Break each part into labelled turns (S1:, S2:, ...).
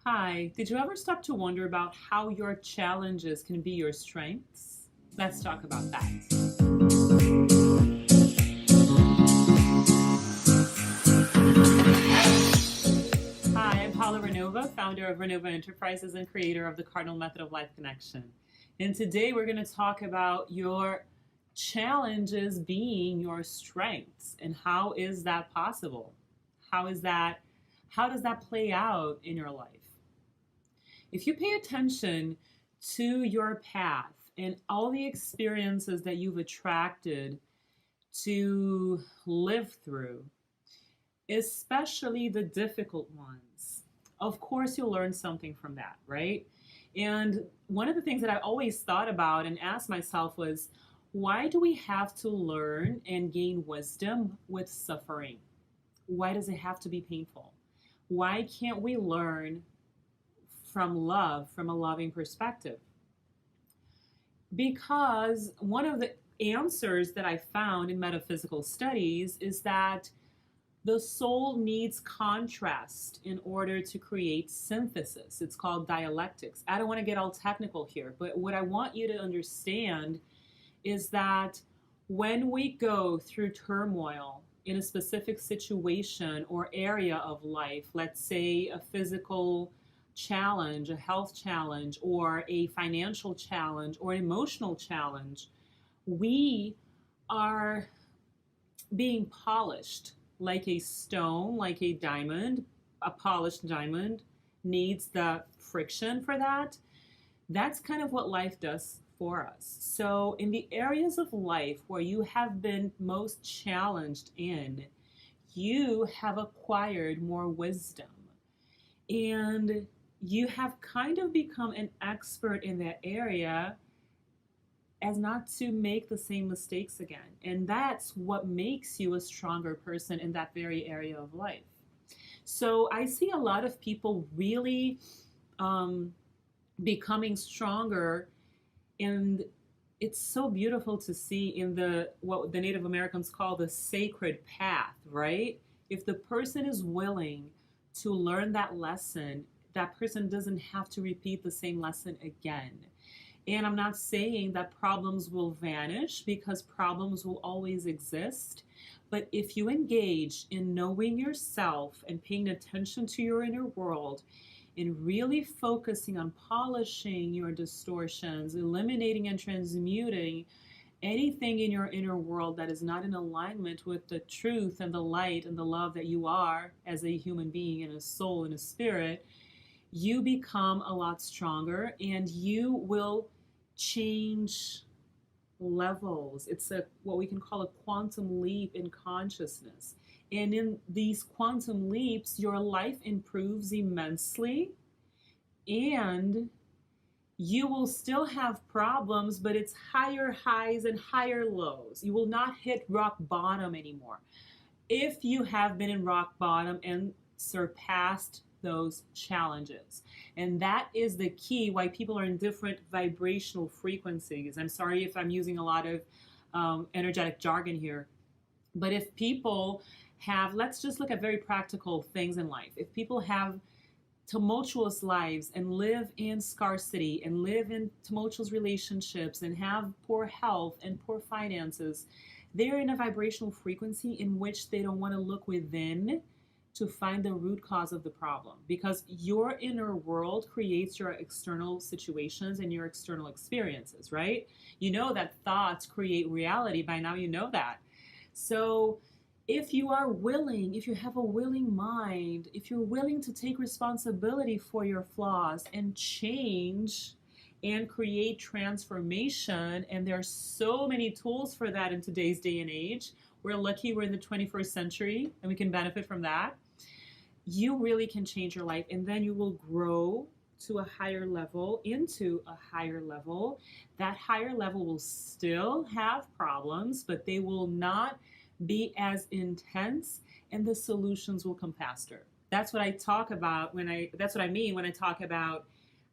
S1: Hi, did you ever stop to wonder about how your challenges can be your strengths? Let's talk about that. Hi, I'm Paola Ranova, founder of Ranova Enterprises and creator of the Cardinal Method of Life Connection. And today we're going to talk about your challenges being your strengths and how is that possible? How is that how does that play out in your life? If you pay attention to your path and all the experiences that you've attracted to live through, especially the difficult ones, of course you'll learn something from that, right? And one of the things that I always thought about and asked myself was, why do we have to learn and gain wisdom with suffering? Why does it have to be painful? Why can't we learn from love, from a loving perspective? Because one of the answers that I found in metaphysical studies is that the soul needs contrast in order to create synthesis. It's called dialectics. I don't want to get all technical here, but what I want you to understand is that when we go through turmoil in a specific situation or area of life, let's say a physical challenge, a health challenge, or a financial challenge, or an emotional challenge, we are being polished like a stone, like a diamond. A polished diamond needs the friction for that. That's kind of what life does for us. So, in the areas of life where you have been most challenged in, you have acquired more wisdom. And you have kind of become an expert in that area as not to make the same mistakes again. And that's what makes you a stronger person in that very area of life. So I see a lot of people really um, becoming stronger, and it's so beautiful to see in the what the Native Americans call the sacred path, right? If the person is willing to learn that lesson, that person doesn't have to repeat the same lesson again. And I'm not saying that problems will vanish because problems will always exist. But if you engage in knowing yourself and paying attention to your inner world and really focusing on polishing your distortions, eliminating and transmuting anything in your inner world that is not in alignment with the truth and the light and the love that you are as a human being and a soul and a spirit, you become a lot stronger and you will change levels. It's a what we can call a quantum leap in consciousness. And in these quantum leaps, your life improves immensely, and you will still have problems, but it's higher highs and higher lows. You will not hit rock bottom anymore. If you have been in rock bottom and surpassed those challenges. And that is the key why people are in different vibrational frequencies. I'm sorry if I'm using a lot of energetic jargon here, but if people have, let's just look at very practical things in life. If people have tumultuous lives and live in scarcity and live in tumultuous relationships and have poor health and poor finances, they're in a vibrational frequency in which they don't want to look within to find the root cause of the problem, because your inner world creates your external situations and your external experiences, right? You know that thoughts create reality. By now you know that. So if you are willing, if you have a willing mind, if you're willing to take responsibility for your flaws and change and create transformation, and there are so many tools for that in today's day and age. We're lucky we're in the 21st century and we can benefit from that. You really can change your life, and then you will grow to a higher level, into a higher level. That higher level will still have problems, but they will not be as intense, and the solutions will come faster. That's what I talk about that's what I mean when I talk about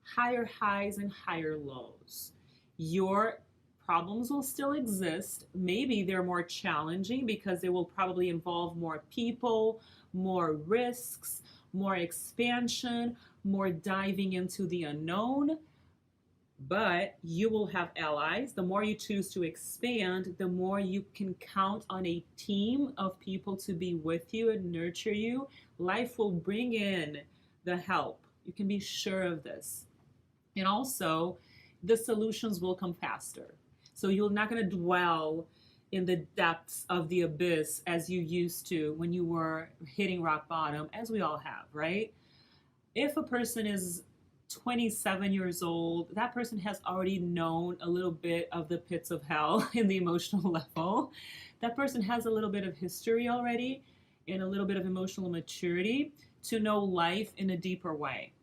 S1: higher highs and higher lows. Your problems will still exist. Maybe they're more challenging because they will probably involve more people, more risks, more expansion, more diving into the unknown, but you will have allies. The more you choose to expand, the more you can count on a team of people to be with you and nurture you. Life will bring in the help. You can be sure of this. And also, the solutions will come faster. So you're not going to dwell in the depths of the abyss as you used to when you were hitting rock bottom, as we all have, right? If a person is 27 years old, that person has already known a little bit of the pits of hell in the emotional level. That person has a little bit of history already and a little bit of emotional maturity to know life in a deeper way.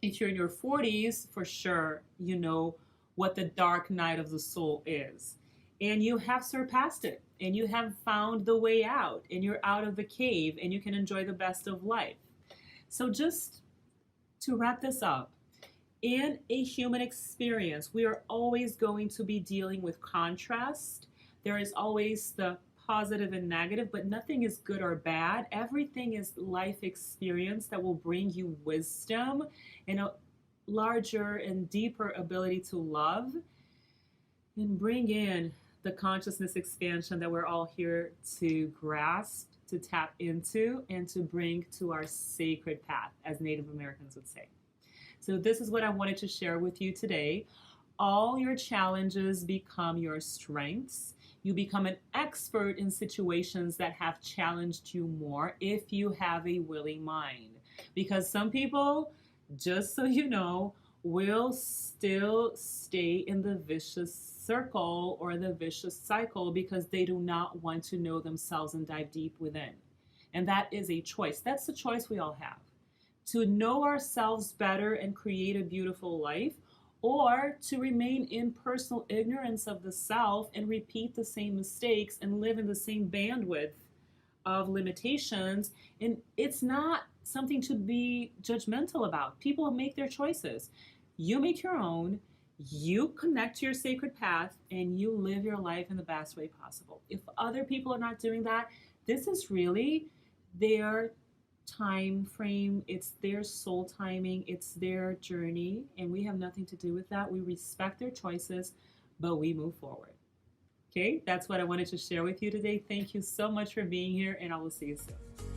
S1: If you're in your 40s, for sure, you know what the dark night of the soul is. And you have surpassed it, and you have found the way out, and you're out of the cave, and you can enjoy the best of life. So, just to wrap this up, in a human experience, we are always going to be dealing with contrast. There is always the positive and negative, but nothing is good or bad. Everything is life experience that will bring you wisdom and a larger and deeper ability to love and bring in the consciousness expansion that we're all here to grasp, to tap into, and to bring to our sacred path, as Native Americans would say. So this is what I wanted to share with you today. All your challenges become your strengths. You become an expert in situations that have challenged you more if you have a willing mind. Because some people, just so you know, will still stay in the vicious circle or the vicious cycle because they do not want to know themselves and dive deep within. And that is a choice. That's the choice we all have. To know ourselves better and create a beautiful life, or to remain in personal ignorance of the self and repeat the same mistakes and live in the same bandwidth of limitations. And it's not something to be judgmental about. People make their choices. You make your own, you connect to your sacred path, and you live your life in the best way possible. If other people are not doing that, this is really their time frame, it's their soul timing, it's their journey, and we have nothing to do with that. We respect their choices, but we move forward. Okay, that's what I wanted to share with you today. Thank you so much for being here, and I will see you soon.